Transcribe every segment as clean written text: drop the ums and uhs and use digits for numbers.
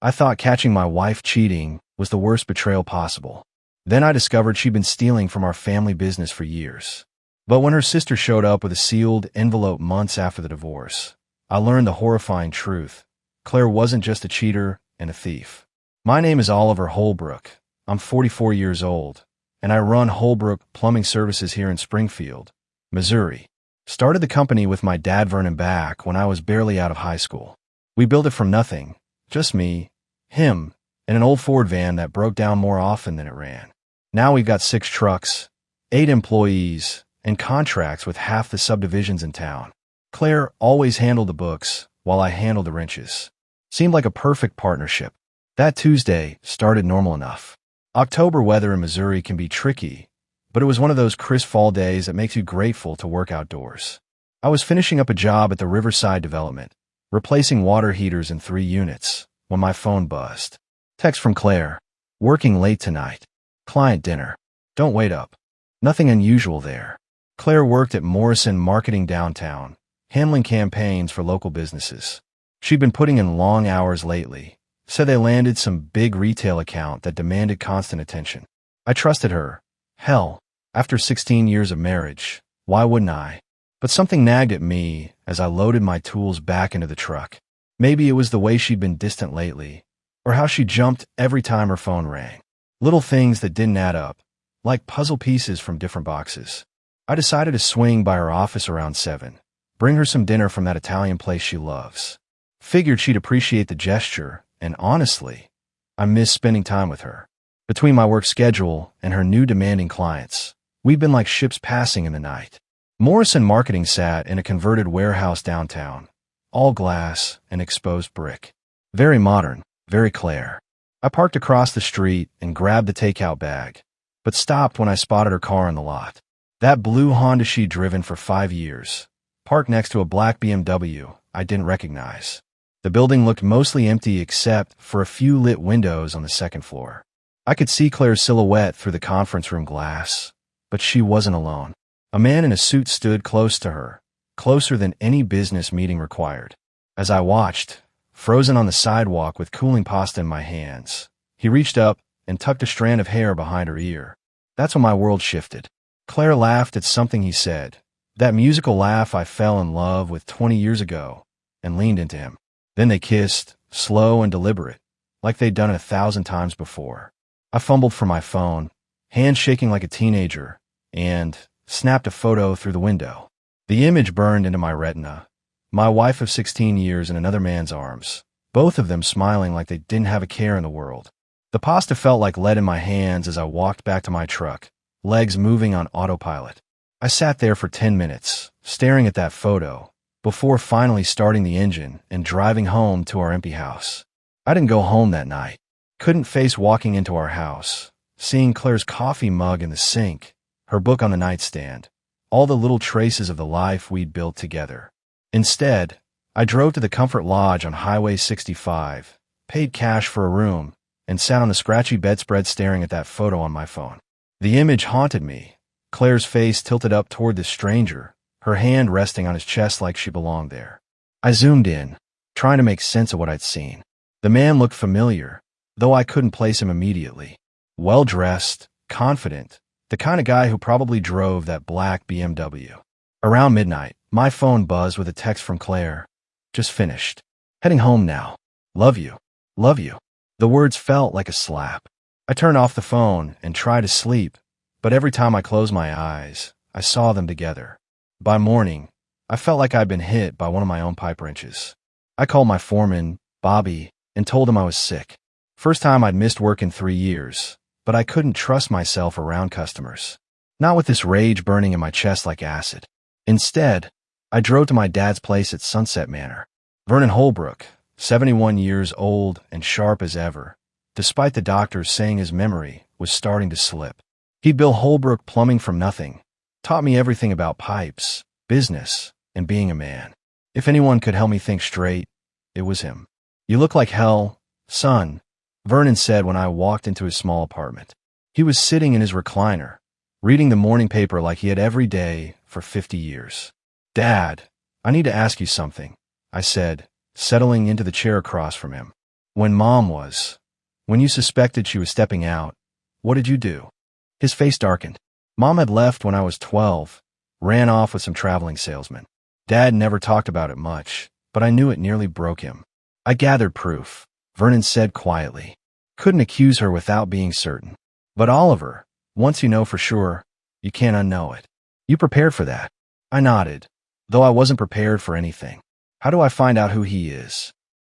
I thought catching my wife cheating was the worst betrayal possible. Then I discovered she'd been stealing from our family business for years. But when her sister showed up with a sealed envelope months after the divorce, I learned the horrifying truth. Claire wasn't just a cheater and a thief. My name is Oliver Holbrook. I'm 44 years old, and I run Holbrook Plumbing Services here in Springfield, Missouri. Started the company with my dad Vernon back when I was barely out of high school. We built it from nothing, just me, him, and an old Ford van that broke down more often than it ran. Now we've got 6 trucks, 8 employees, and contracts with half the subdivisions in town. Claire always handled the books, while I handled the wrenches. Seemed like a perfect partnership. That Tuesday started normal enough. October weather in Missouri can be tricky, but it was one of those crisp fall days that makes you grateful to work outdoors. I was finishing up a job at the Riverside development, replacing water heaters in 3 units, when my phone buzzed. Text from Claire. Working late tonight. Client dinner. Don't wait up. Nothing unusual there. Claire worked at Morrison Marketing downtown, handling campaigns for local businesses. She'd been putting in long hours lately, said they landed some big retail account that demanded constant attention. I trusted her. Hell, after 16 years of marriage, why wouldn't I? But something nagged at me as I loaded my tools back into the truck. Maybe it was the way she'd been distant lately, or how she jumped every time her phone rang. Little things that didn't add up, like puzzle pieces from different boxes. I decided to swing by her office around 7, bring her some dinner from that Italian place she loves. Figured she'd appreciate the gesture, and honestly, I miss spending time with her. Between my work schedule and her new demanding clients, we've been like ships passing in the night. Morrison Marketing sat in a converted warehouse downtown, all glass and exposed brick. Very modern, very Claire. I parked across the street and grabbed the takeout bag, but stopped when I spotted her car in the lot. That blue Honda she'd driven for 5 years, parked next to a black BMW I didn't recognize. The building looked mostly empty except for a few lit windows on the second floor. I could see Claire's silhouette through the conference room glass, but she wasn't alone. A man in a suit stood close to her, closer than any business meeting required. As I watched, frozen on the sidewalk with cooling pasta in my hands, he reached up and tucked a strand of hair behind her ear. That's when my world shifted. Claire laughed at something he said, that musical laugh I fell in love with 20 years ago, and leaned into him. Then they kissed, slow and deliberate, like they'd done it 1,000 times before. I fumbled for my phone, hands shaking like a teenager, and snapped a photo through the window. The image burned into my retina. My wife of 16 years in another man's arms, both of them smiling like they didn't have a care in the world. The pasta felt like lead in my hands as I walked back to my truck, legs moving on autopilot. I sat there for 10 minutes, staring at that photo, before finally starting the engine and driving home to our empty house. I didn't go home that night. Couldn't face walking into our house, seeing Claire's coffee mug in the sink, her book on the nightstand, all the little traces of the life we'd built together. Instead, I drove to the Comfort Lodge on Highway 65, paid cash for a room, and sat on the scratchy bedspread staring at that photo on my phone. The image haunted me, Claire's face tilted up toward the stranger, her hand resting on his chest like she belonged there. I zoomed in, trying to make sense of what I'd seen. The man looked familiar, though I couldn't place him immediately. Well-dressed, confident, the kind of guy who probably drove that black BMW. Around midnight, my phone buzzed with a text from Claire. Just finished. Heading home now. Love you. Love you. The words felt like a slap. I turned off the phone and tried to sleep, but every time I closed my eyes, I saw them together. By morning, I felt like I'd been hit by one of my own pipe wrenches. I called my foreman, Bobby, and told him I was sick. First time I'd missed work in 3 years, but I couldn't trust myself around customers. Not with this rage burning in my chest like acid. Instead, I drove to my dad's place at Sunset Manor. Vernon Holbrook, 71 years old and sharp as ever, despite the doctors saying his memory was starting to slip. He'd built Holbrook Plumbing from nothing, taught me everything about pipes, business, and being a man. If anyone could help me think straight, it was him. You look like hell, son, Vernon said when I walked into his small apartment. He was sitting in his recliner, reading the morning paper like he had every day for 50 years. Dad, I need to ask you something, I said, settling into the chair across from him. When Mom was. When you suspected she was stepping out, what did you do? His face darkened. Mom had left when I was 12, ran off with some traveling salesman. Dad never talked about it much, but I knew it nearly broke him. I gathered proof, Vernon said quietly. Couldn't accuse her without being certain. But Oliver, once you know for sure, you can't unknow it. You prepared for that? I nodded, though I wasn't prepared for anything. How do I find out who he is?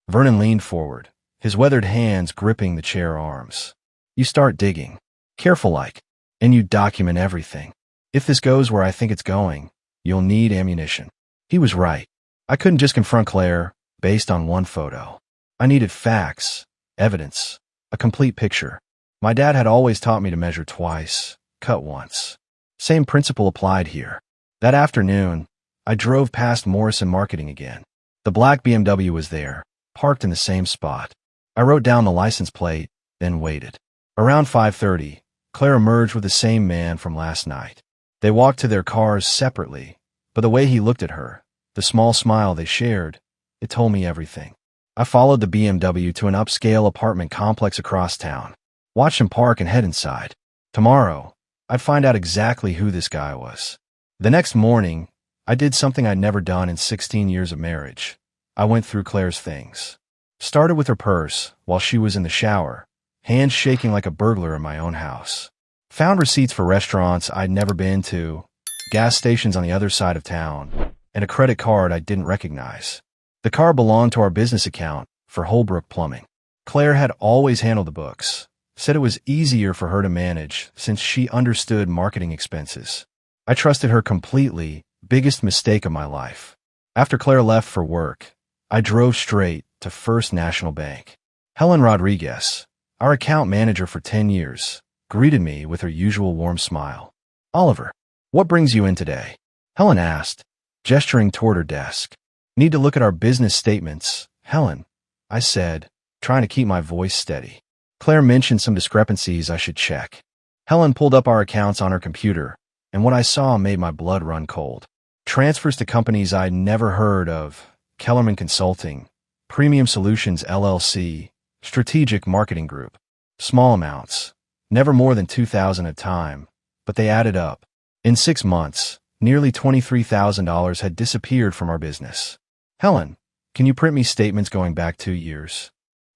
Vernon leaned forward, his weathered hands gripping the chair arms. You start digging. Careful like. And you document everything. If this goes where I think it's going, you'll need ammunition. He was right. I couldn't just confront Claire based on one photo. I needed facts, evidence, a complete picture. My dad had always taught me to measure twice, cut once. Same principle applied here. That afternoon, I drove past Morrison Marketing again. The black BMW was there, parked in the same spot. I wrote down the license plate, then waited. Around 5:30, Claire emerged with the same man from last night. They walked to their cars separately, but the way he looked at her, the small smile they shared, it told me everything. I followed the BMW to an upscale apartment complex across town, watched him park and head inside. Tomorrow, I'd find out exactly who this guy was. The next morning, I did something I'd never done in 16 years of marriage. I went through Claire's things. Started with her purse while she was in the shower, hands shaking like a burglar in my own house. Found receipts for restaurants I'd never been to, gas stations on the other side of town, and a credit card I didn't recognize. The card belonged to our business account for Holbrook Plumbing. Claire had always handled the books, said it was easier for her to manage since she understood marketing expenses. I trusted her completely, biggest mistake of my life. After Claire left for work, I drove straight to First National Bank. Helen Rodriguez, our account manager for 10 years, greeted me with her usual warm smile. Oliver, what brings you in today? Helen asked, gesturing toward her desk. Need to look at our business statements, Helen, I said, trying to keep my voice steady. Claire mentioned some discrepancies I should check. Helen pulled up our accounts on her computer, and what I saw made my blood run cold. Transfers to companies I'd never heard of, Kellerman Consulting, Premium Solutions LLC, Strategic Marketing Group. Small amounts, never more than $2,000 at a time, but they added up. In 6 months, nearly $23,000 had disappeared from our business. Helen, can you print me statements going back 2 years?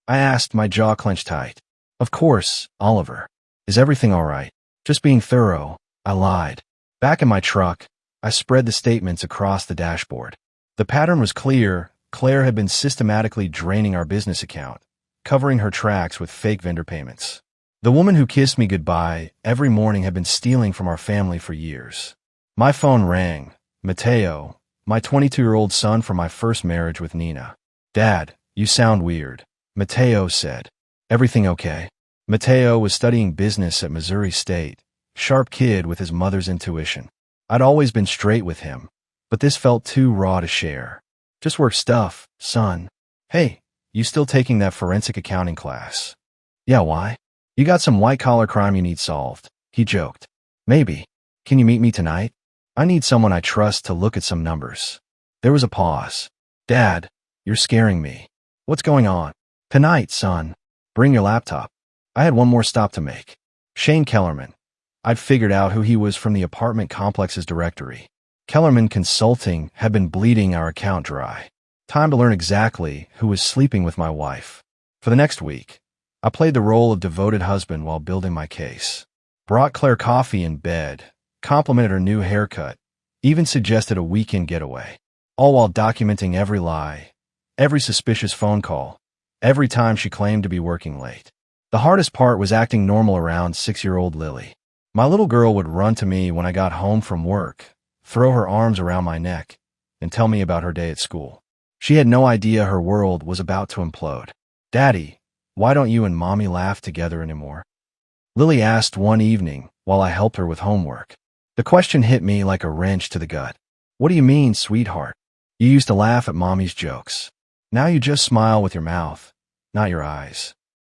I asked, my jaw clenched tight. Of course, Oliver. Is everything all right? Just being thorough, I lied. Back in my truck, I spread the statements across the dashboard. The pattern was clear. Claire had been systematically draining our business account, covering her tracks with fake vendor payments. The woman who kissed me goodbye every morning had been stealing from our family for years. My phone rang. Mateo, my 22-year-old son from my first marriage with Nina. Dad, you sound weird, Mateo said. Everything okay? Mateo was studying business at Missouri State, sharp kid with his mother's intuition. I'd always been straight with him, but this felt too raw to share. Just work stuff, son. Hey, you still taking that forensic accounting class? Yeah, why? You got some white-collar crime you need solved, he joked. Maybe. Can you meet me tonight? I need someone I trust to look at some numbers. There was a pause. Dad, you're scaring me. What's going on? Tonight, son. Bring your laptop. I had one more stop to make. Shane Kellerman. I'd figured out who he was from the apartment complex's directory. Kellerman Consulting had been bleeding our account dry. Time to learn exactly who was sleeping with my wife. For the next week, I played the role of devoted husband while building my case. Brought Claire coffee in bed, complimented her new haircut, even suggested a weekend getaway, all while documenting every lie, every suspicious phone call, every time she claimed to be working late. The hardest part was acting normal around 6-year-old Lily. My little girl would run to me when I got home from work, throw her arms around my neck, and tell me about her day at school. She had no idea her world was about to implode. Daddy, why don't you and Mommy laugh together anymore? Lily asked one evening while I helped her with homework. The question hit me like a wrench to the gut. What do you mean, sweetheart? You used to laugh at Mommy's jokes. Now you just smile with your mouth, not your eyes.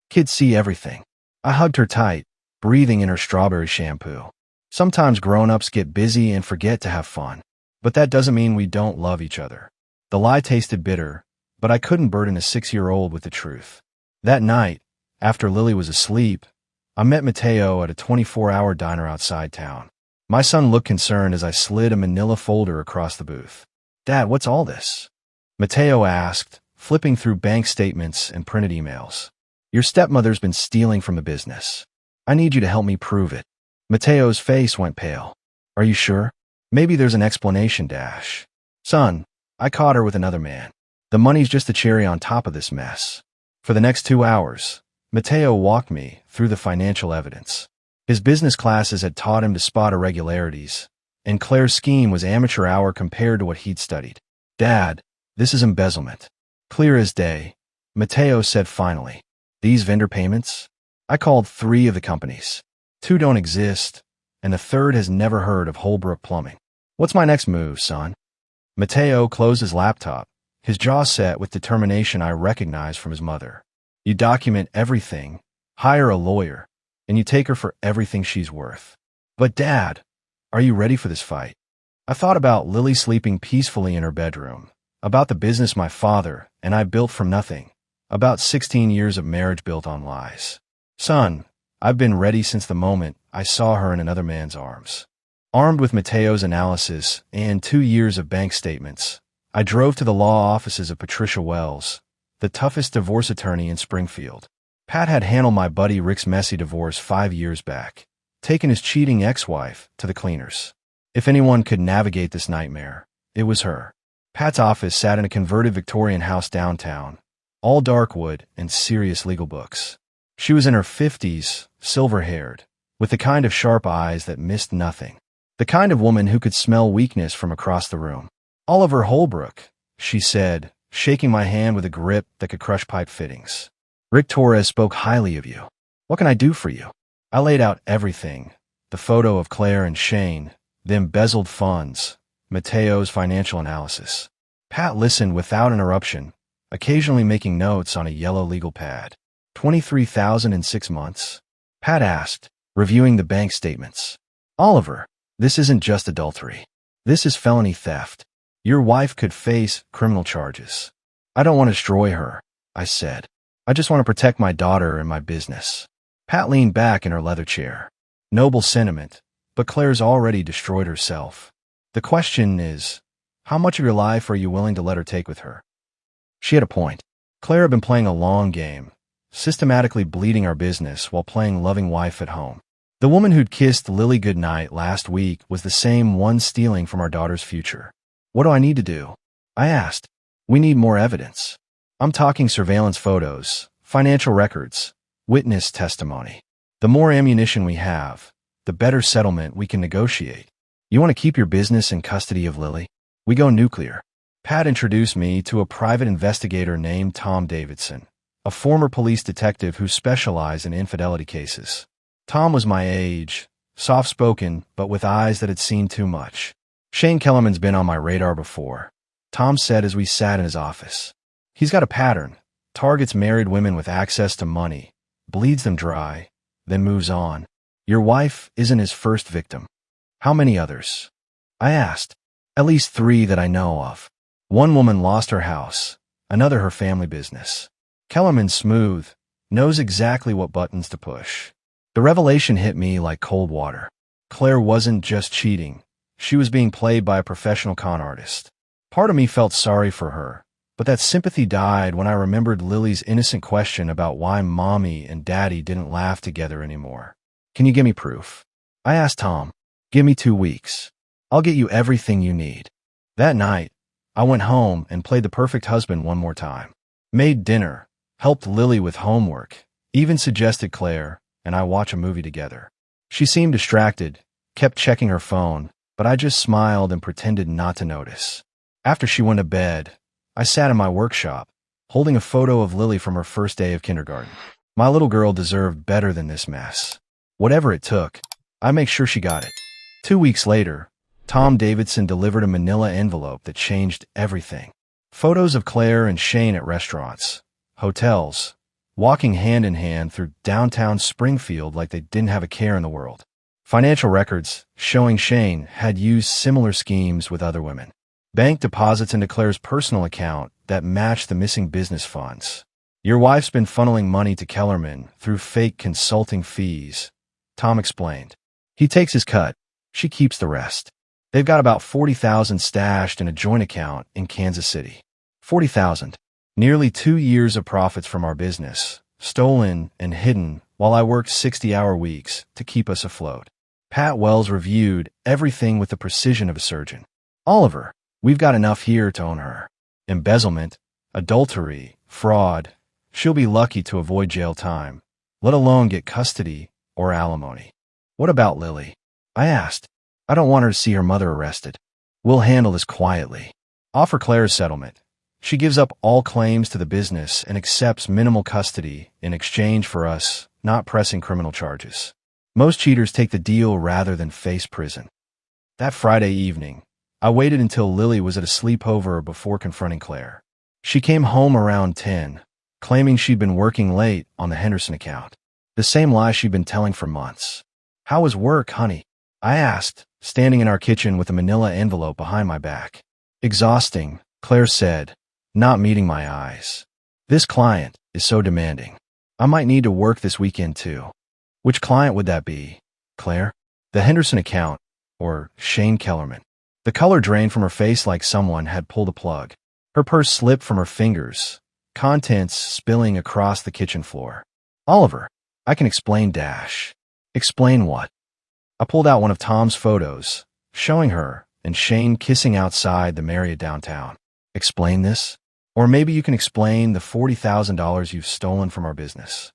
Kids see everything. I hugged her tight, breathing in her strawberry shampoo. Sometimes grown-ups get busy and forget to have fun. But that doesn't mean we don't love each other. The lie tasted bitter, but I couldn't burden a 6-year-old with the truth. That night, after Lily was asleep, I met Mateo at a 24-hour diner outside town. My son looked concerned as I slid a manila folder across the booth. "Dad, what's all this?" Mateo asked, flipping through bank statements and printed emails. "Your stepmother's been stealing from the business. I need you to help me prove it." Mateo's face went pale. "Are you sure? Maybe there's an explanation, Dash." "Son, I caught her with another man. The money's just the cherry on top of this mess." For the next 2 hours, Mateo walked me through the financial evidence. His business classes had taught him to spot irregularities, and Claire's scheme was amateur hour compared to what he'd studied. "Dad, this is embezzlement." "Clear as day," Mateo said finally. "These vendor payments? I called 3 of the companies. 2 don't exist, and the 3rd has never heard of Holbrook Plumbing. What's my next move, son?" Mateo closed his laptop, his jaw set with determination I recognized from his mother. "You document everything, hire a lawyer, and you take her for everything she's worth." "But Dad, are you ready for this fight?" I thought about Lily sleeping peacefully in her bedroom, about the business my father and I built from nothing, about 16 years of marriage built on lies. "Son, I've been ready since the moment I saw her in another man's arms." Armed with Mateo's analysis and 2 years of bank statements, I drove to the law offices of Patricia Wells, the toughest divorce attorney in Springfield. Pat had handled my buddy Rick's messy divorce 5 years back, taken his cheating ex-wife to the cleaners. If anyone could navigate this nightmare, it was her. Pat's office sat in a converted Victorian house downtown, all dark wood and serious legal books. She was in her 50s, silver-haired, with the kind of sharp eyes that missed nothing. The kind of woman who could smell weakness from across the room. "Oliver Holbrook," she said, shaking my hand with a grip that could crush pipe fittings. "Rick Torres spoke highly of you. What can I do for you?" I laid out everything, the photo of Claire and Shane, the embezzled funds, Mateo's financial analysis. Pat listened without interruption, occasionally making notes on a yellow legal pad. 23,000 in 6 months? Pat asked, reviewing the bank statements. "Oliver, this isn't just adultery. This is felony theft. Your wife could face criminal charges." "I don't want to destroy her," I said. "I just want to protect my daughter and my business." Pat leaned back in her leather chair. "Noble sentiment, but Claire's already destroyed herself. The question is, how much of your life are you willing to let her take with her?" She had a point. Claire had been playing a long game, systematically bleeding our business while playing loving wife at home. The woman who'd kissed Lily goodnight last week was the same one stealing from our daughter's future. "What do I need to do?" I asked. "We need more evidence. I'm talking surveillance photos, financial records, witness testimony. The more ammunition we have, the better settlement we can negotiate. You want to keep your business in custody of Lily? We go nuclear." Pat introduced me to a private investigator named Tom Davidson, a former police detective who specialized in infidelity cases. Tom was my age, soft-spoken, but with eyes that had seen too much. "Shane Kellerman's been on my radar before," Tom said as we sat in his office. "He's got a pattern, targets married women with access to money, bleeds them dry, then moves on. Your wife isn't his first victim." "How many others?" I asked. "At least 3 that I know of. One woman lost her house, another her family business." Kellerman's smooth, knows exactly what buttons to push. The revelation hit me like cold water. Claire wasn't just cheating. She was being played by a professional con artist. Part of me felt sorry for her, but that sympathy died when I remembered Lily's innocent question about why Mommy and Daddy didn't laugh together anymore. "Can you give me proof?" I asked Tom. "Give me 2 weeks. I'll get you everything you need." That night, I went home and played the perfect husband one more time. Made dinner, helped Lily with homework, even suggested Claire and I watch a movie together. She seemed distracted, kept checking her phone, but I just smiled and pretended not to notice. After she went to bed, I sat in my workshop, holding a photo of Lily from her first day of kindergarten. My little girl deserved better than this mess. Whatever it took, I'd make sure she got it. 2 weeks later, Tom Davidson delivered a manila envelope that changed everything. Photos of Claire and Shane at restaurants, hotels, walking hand in hand through downtown Springfield like they didn't have a care in the world. Financial records showing Shane had used similar schemes with other women. Bank deposits into Claire's personal account that matched the missing business funds. Your wife's been funneling money to Kellerman through fake consulting fees, Tom explained. He takes his cut. She keeps the rest. They've got about $40,000 stashed in a joint account in Kansas City. $40,000. Nearly 2 years of profits from our business, stolen and hidden while I worked 60-hour weeks to keep us afloat. Pat Wells reviewed everything with the precision of a surgeon. Oliver, we've got enough here to own her. Embezzlement, adultery, fraud. She'll be lucky to avoid jail time, let alone get custody or alimony. What about Lily? I asked. I don't want her to see her mother arrested. We'll handle this quietly. Offer Claire's settlement. She gives up all claims to the business and accepts minimal custody in exchange for us not pressing criminal charges. Most cheaters take the deal rather than face prison. That Friday evening, I waited until Lily was at a sleepover before confronting Claire. She came home around 10, claiming she'd been working late on the Henderson account. The same lie she'd been telling for months. How was work, honey? I asked, standing in our kitchen with a manila envelope behind my back. Exhausting, Claire said, not meeting my eyes. This client is so demanding. I might need to work this weekend too. Which client would that be, Claire? The Henderson account, or Shane Kellerman. The color drained from her face like someone had pulled a plug. Her purse slipped from her fingers, contents spilling across the kitchen floor. Oliver, I can explain dash. Explain what? I pulled out one of Tom's photos, showing her and Shane kissing outside the Marriott downtown. Explain this? Or maybe you can explain the $40,000 you've stolen from our business.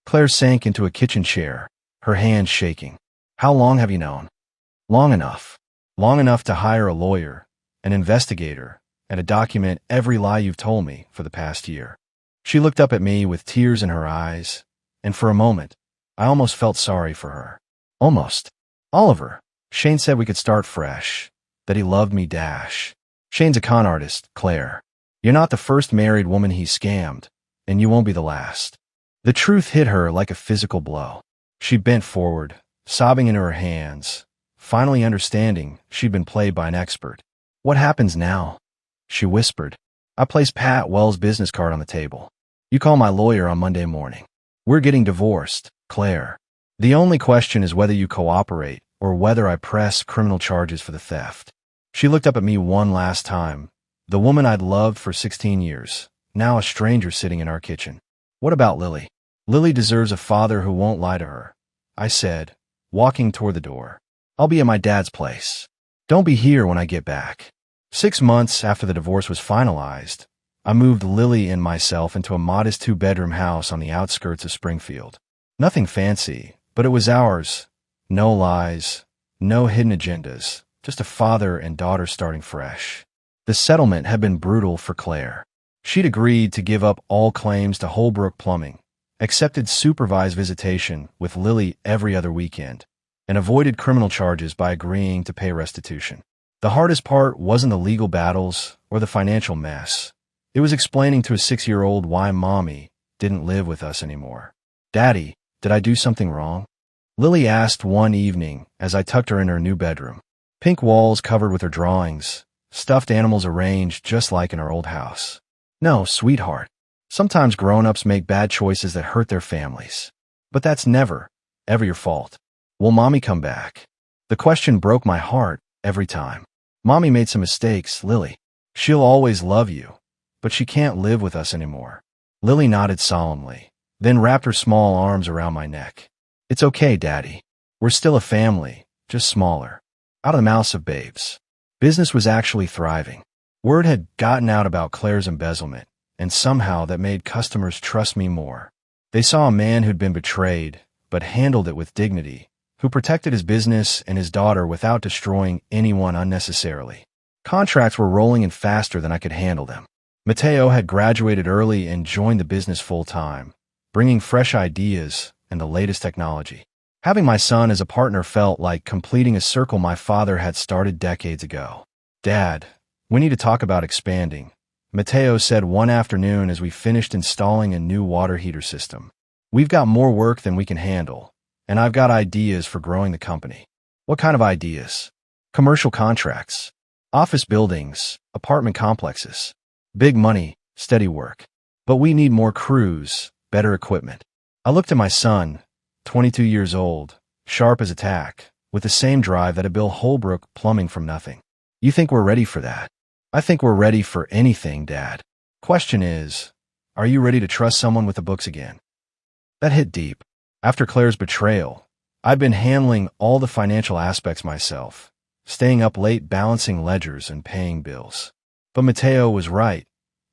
Claire sank into a kitchen chair, her hands shaking. How long have you known? Long enough. Long enough to hire a lawyer, an investigator, and to document every lie you've told me for the past year. She looked up at me with tears in her eyes, and for a moment, I almost felt sorry for her. Almost. Oliver, Shane said we could start fresh, that he loved me dash. Shane's a con artist, Claire. You're not the first married woman he scammed, and you won't be the last. The truth hit her like a physical blow. She bent forward, sobbing into her hands, finally understanding she'd been played by an expert. What happens now? She whispered. I placed Pat Wells' business card on the table. You call my lawyer on Monday morning. We're getting divorced, Claire. The only question is whether you cooperate or whether I press criminal charges for the theft. She looked up at me one last time, the woman I'd loved for 16 years, now a stranger sitting in our kitchen. What about Lily? Lily deserves a father who won't lie to her, I said, walking toward the door. I'll be at my dad's place. Don't be here when I get back. 6 months after the divorce was finalized, I moved Lily and myself into a modest 2-bedroom house on the outskirts of Springfield. Nothing fancy, but it was ours. No lies, no hidden agendas, just a father and daughter starting fresh. The settlement had been brutal for Claire. She'd agreed to give up all claims to Holbrook Plumbing, accepted supervised visitation with Lily every other weekend, and avoided criminal charges by agreeing to pay restitution. The hardest part wasn't the legal battles or the financial mess. It was explaining to a 6-year-old why Mommy didn't live with us anymore. Daddy, did I do something wrong? Lily asked one evening as I tucked her in her new bedroom. Pink walls covered with her drawings, stuffed animals arranged just like in our old house. No, sweetheart. Sometimes grown-ups make bad choices that hurt their families. But that's never, ever your fault. Will Mommy come back? The question broke my heart every time. Mommy made some mistakes, Lily. She'll always love you, but she can't live with us anymore. Lily nodded solemnly, then wrapped her small arms around my neck. It's okay, Daddy. We're still a family, just smaller. Out of the mouths of babes. Business was actually thriving. Word had gotten out about Claire's embezzlement, and somehow that made customers trust me more. They saw a man who'd been betrayed, but handled it with dignity, who protected his business and his daughter without destroying anyone unnecessarily. Contracts were rolling in faster than I could handle them. Mateo had graduated early and joined the business full-time, bringing fresh ideas and the latest technology. Having my son as a partner felt like completing a circle my father had started decades ago. Dad, we need to talk about expanding, Mateo said one afternoon as we finished installing a new water heater system. We've got more work than we can handle, and I've got ideas for growing the company. What kind of ideas? Commercial contracts, office buildings, apartment complexes. Big money, steady work. But we need more crews, better equipment. I looked at my son, 22 years old, sharp as a tack, with the same drive that had built Holbrook Plumbing from nothing. You think we're ready for that? I think we're ready for anything, Dad. Question is, are you ready to trust someone with the books again? That hit deep. After Claire's betrayal, I'd been handling all the financial aspects myself, staying up late balancing ledgers and paying bills. But Mateo was right.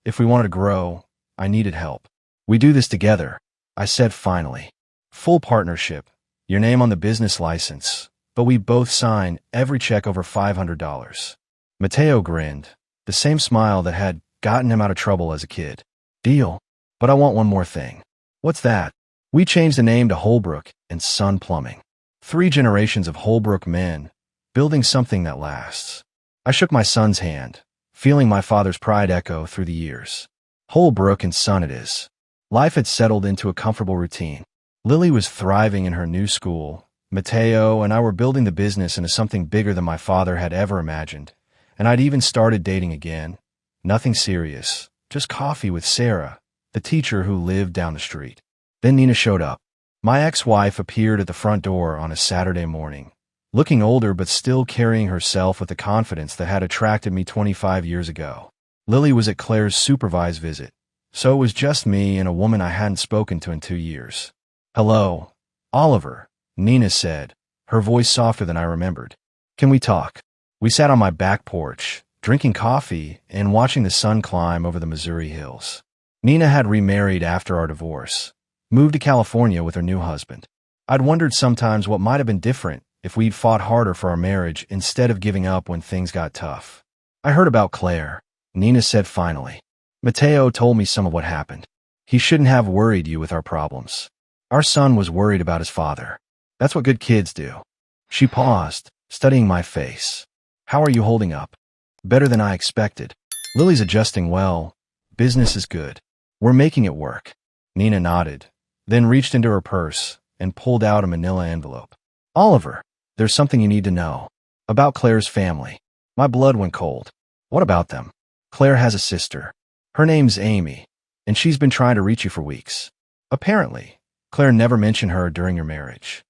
If we wanted to grow, I needed help. We do this together, I said finally. Full partnership, your name on the business license, but we both sign every check over $500. Mateo grinned, the same smile that had gotten him out of trouble as a kid. Deal. But I want one more thing. What's that? We changed the name to Holbrook and Son Plumbing. 3 generations of Holbrook men, building something that lasts. I shook my son's hand, feeling my father's pride echo through the years. Holbrook and Son it is. Life had settled into a comfortable routine. Lily was thriving in her new school. Mateo and I were building the business into something bigger than my father had ever imagined. And I'd even started dating again. Nothing serious, just coffee with Sarah, the teacher who lived down the street. Then Nina showed up. My ex-wife appeared at the front door on a Saturday morning, looking older but still carrying herself with the confidence that had attracted me 25 years ago. Lily was at Claire's supervised visit, so it was just me and a woman I hadn't spoken to in 2 years. Hello, Oliver, Nina said, her voice softer than I remembered. Can we talk? We sat on my back porch, drinking coffee and watching the sun climb over the Missouri hills. Nina had remarried after our divorce, moved to California with her new husband. I'd wondered sometimes what might have been different if we'd fought harder for our marriage instead of giving up when things got tough. I heard about Claire, Nina said finally. Mateo told me some of what happened. He shouldn't have worried you with our problems. Our son was worried about his father. That's what good kids do. She paused, studying my face. How are you holding up? Better than I expected. Lily's adjusting well. Business is good. We're making it work. Nina nodded, then reached into her purse and pulled out a manila envelope. Oliver, there's something you need to know. About Claire's family. My blood went cold. What about them? Claire has a sister. Her name's Amy, and she's been trying to reach you for weeks. Apparently, Claire never mentioned her during your marriage.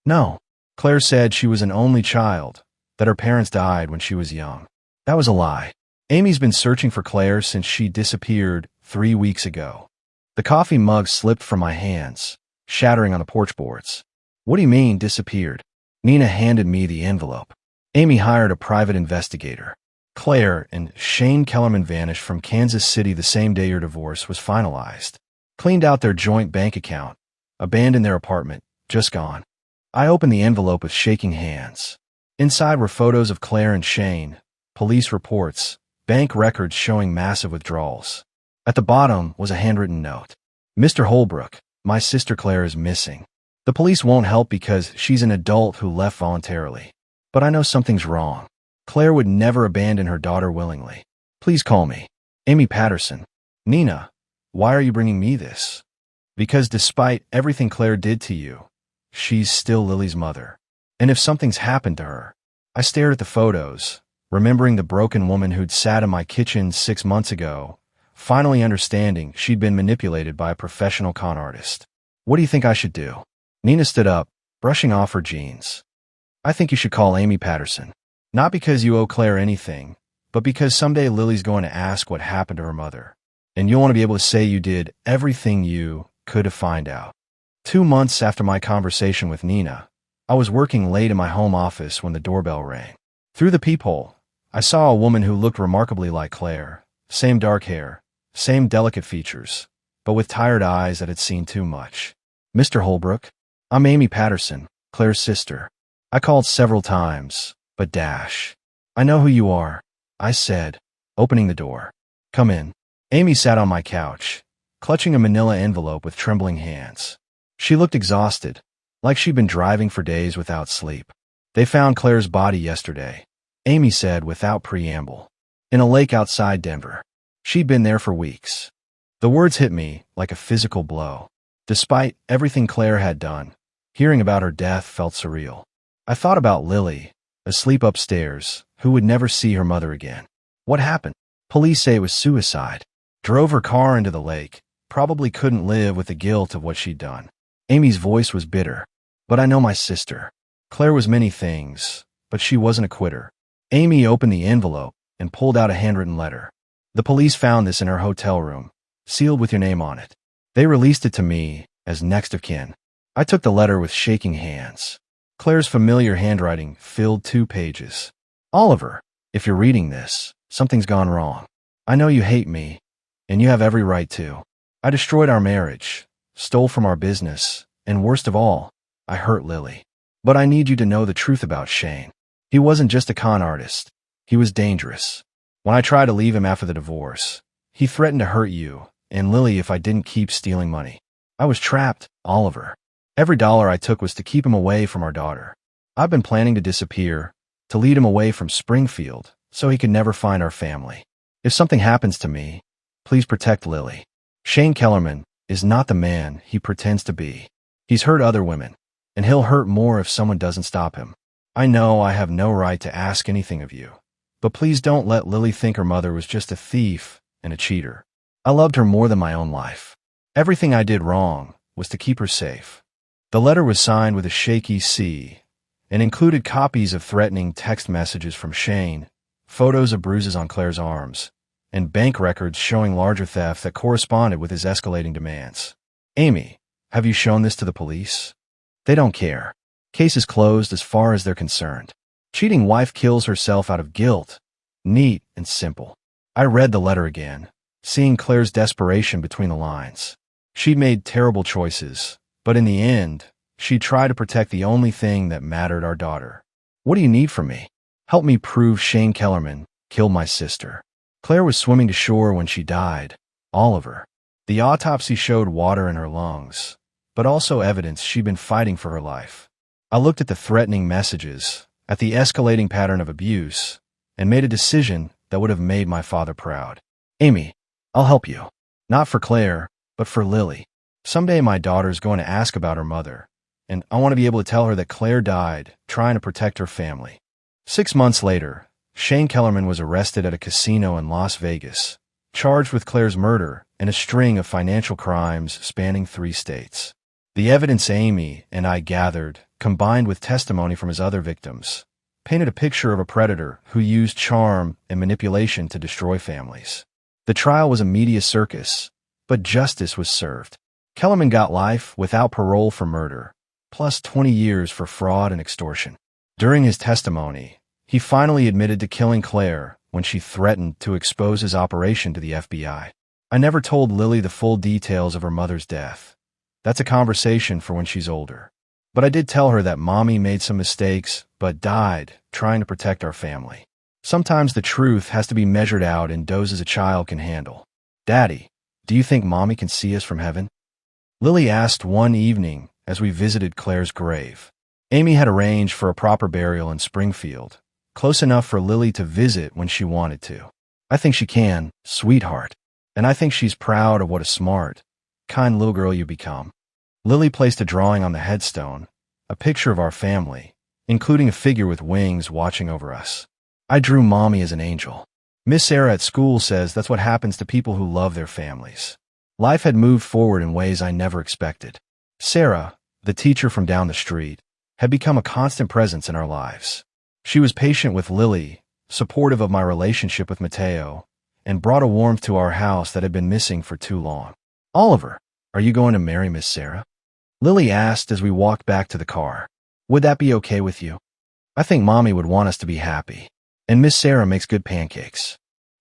No. Claire said she was an only child, that her parents died when she was young. That was a lie. Amy's been searching for Claire since she disappeared 3 weeks ago. The coffee mug slipped from my hands, shattering on the porch boards. What do you mean, disappeared? Nina handed me the envelope. Amy hired a private investigator. Claire and Shane Kellerman vanished from Kansas City the same day your divorce was finalized. Cleaned out their joint bank account, abandoned their apartment, just gone. I opened the envelope with shaking hands. Inside were photos of Claire and Shane, police reports, bank records showing massive withdrawals. At the bottom was a handwritten note. Mr. Holbrook, my sister Claire is missing. The police won't help because she's an adult who left voluntarily. But I know something's wrong. Claire would never abandon her daughter willingly. Please call me Amy Patterson. Nina, why are you bringing me this? Because despite everything Claire did to you, she's still Lily's mother. And if something's happened to her, I stared at the photos, remembering the broken woman who'd sat in my kitchen 6 months ago, finally understanding she'd been manipulated by a professional con artist. What do you think I should do? Nina stood up, brushing off her jeans. I think you should call Amy Patterson. Not because you owe Claire anything, but because someday Lily's going to ask what happened to her mother. And you'll want to be able to say you did everything you could to find out. 2 months after my conversation with Nina, I was working late in my home office when the doorbell rang. Through the peephole, I saw a woman who looked remarkably like Claire. Same dark hair, same delicate features, but with tired eyes that had seen too much. Mr. Holbrook, I'm Amy Patterson, Claire's sister. I called several times, but I know who you are, I said, opening the door. Come in. Amy sat on my couch, clutching a manila envelope with trembling hands. She looked exhausted, like she'd been driving for days without sleep. They found Claire's body yesterday, Amy said without preamble, in a lake outside Denver. She'd been there for weeks. The words hit me like a physical blow. Despite everything Claire had done, hearing about her death felt surreal. I thought about Lily, asleep upstairs, who would never see her mother again. What happened? Police say it was suicide. Drove her car into the lake. Probably couldn't live with the guilt of what she'd done. Amy's voice was bitter. But I know my sister. Claire was many things, but she wasn't a quitter. Amy opened the envelope and pulled out a handwritten letter. The police found this in her hotel room, sealed with your name on it. They released it to me as next of kin. I took the letter with shaking hands. Claire's familiar handwriting filled 2 pages. Oliver, if you're reading this, something's gone wrong. I know you hate me, and you have every right to. I destroyed our marriage, stole from our business, and worst of all, I hurt Lily. But I need you to know the truth about Shane. He wasn't just a con artist. He was dangerous. When I tried to leave him after the divorce, he threatened to hurt you and Lily if I didn't keep stealing money. I was trapped, Oliver. Every dollar I took was to keep him away from our daughter. I've been planning to disappear, to lead him away from Springfield, so he could never find our family. If something happens to me, please protect Lily. Shane Kellerman is not the man he pretends to be. He's hurt other women, and he'll hurt more if someone doesn't stop him. I know I have no right to ask anything of you, but please don't let Lily think her mother was just a thief and a cheater. I loved her more than my own life. Everything I did wrong was to keep her safe. The letter was signed with a shaky C and included copies of threatening text messages from Shane, photos of bruises on Claire's arms, and bank records showing larger theft that corresponded with his escalating demands. Amy, have you shown this to the police? They don't care. Case is closed as far as they're concerned. Cheating wife kills herself out of guilt. Neat and simple. I read the letter again, seeing Claire's desperation between the lines. She'd made terrible choices, but in the end, she'd tried to protect the only thing that mattered, our daughter. What do you need from me? Help me prove Shane Kellerman killed my sister. Claire was swimming to shore when she died. Oliver. The autopsy showed water in her lungs, but also evidence she'd been fighting for her life. I looked at the threatening messages, at the escalating pattern of abuse, and made a decision that would have made my father proud. Amy, I'll help you. Not for Claire, but for Lily. Someday my daughter's going to ask about her mother, and I want to be able to tell her that Claire died trying to protect her family. 6 months later, Shane Kellerman was arrested at a casino in Las Vegas, charged with Claire's murder and a string of financial crimes spanning 3 states. The evidence Amy and I gathered, combined with testimony from his other victims, painted a picture of a predator who used charm and manipulation to destroy families. The trial was a media circus, but justice was served. Kellerman got life without parole for murder, plus 20 years for fraud and extortion. During his testimony, he finally admitted to killing Claire when she threatened to expose his operation to the FBI. I never told Lily the full details of her mother's death. That's a conversation for when she's older. But I did tell her that Mommy made some mistakes, but died trying to protect our family. Sometimes the truth has to be measured out in doses a child can handle. Daddy, do you think Mommy can see us from heaven? Lily asked one evening as we visited Claire's grave. Amy had arranged for a proper burial in Springfield, close enough for Lily to visit when she wanted to. I think she can, sweetheart. And I think she's proud of what a smart, kind little girl you become. Lily placed a drawing on the headstone, a picture of our family, including a figure with wings watching over us. I drew Mommy as an angel. Miss Sarah at school says that's what happens to people who love their families. Life had moved forward in ways I never expected. Sarah, the teacher from down the street, had become a constant presence in our lives. She was patient with Lily, supportive of my relationship with Mateo, and brought a warmth to our house that had been missing for too long. Oliver, are you going to marry Miss Sarah? Lily asked as we walked back to the car. Would that be okay with you? I think Mommy would want us to be happy, and Miss Sarah makes good pancakes.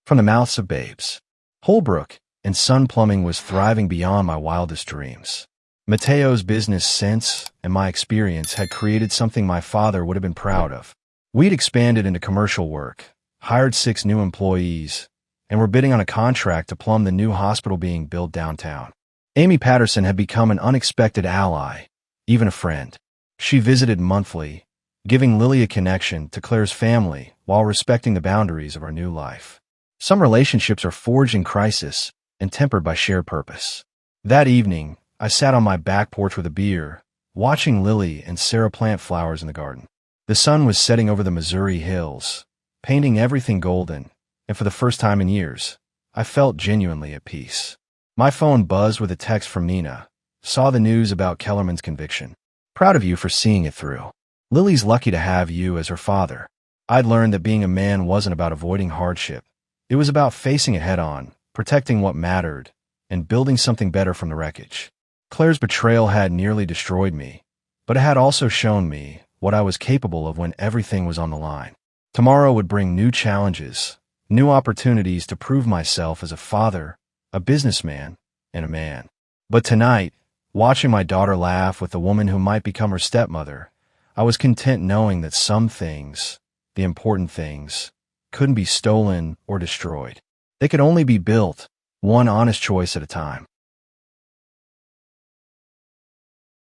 From the mouths of babes. Holbrook and Sun Plumbing was thriving beyond my wildest dreams. Mateo's business sense and my experience had created something my father would have been proud of. We'd expanded into commercial work, hired 6 new employees, and were bidding on a contract to plumb the new hospital being built downtown. Amy Patterson had become an unexpected ally, even a friend. She visited monthly, giving Lily a connection to Claire's family while respecting the boundaries of our new life. Some relationships are forged in crisis and tempered by shared purpose. That evening, I sat on my back porch with a beer, watching Lily and Sarah plant flowers in the garden. The sun was setting over the Missouri hills, painting everything golden, and for the first time in years, I felt genuinely at peace. My phone buzzed with a text from Nina. Saw the news about Kellerman's conviction. Proud of you for seeing it through. Lily's lucky to have you as her father. I'd learned that being a man wasn't about avoiding hardship. It was about facing it head-on, protecting what mattered, and building something better from the wreckage. Claire's betrayal had nearly destroyed me, but it had also shown me what I was capable of when everything was on the line. Tomorrow would bring new challenges, new opportunities to prove myself as a father, a businessman, and a man. But tonight, watching my daughter laugh with the woman who might become her stepmother, I was content knowing that some things, the important things, couldn't be stolen or destroyed. They could only be built, one honest choice at a time.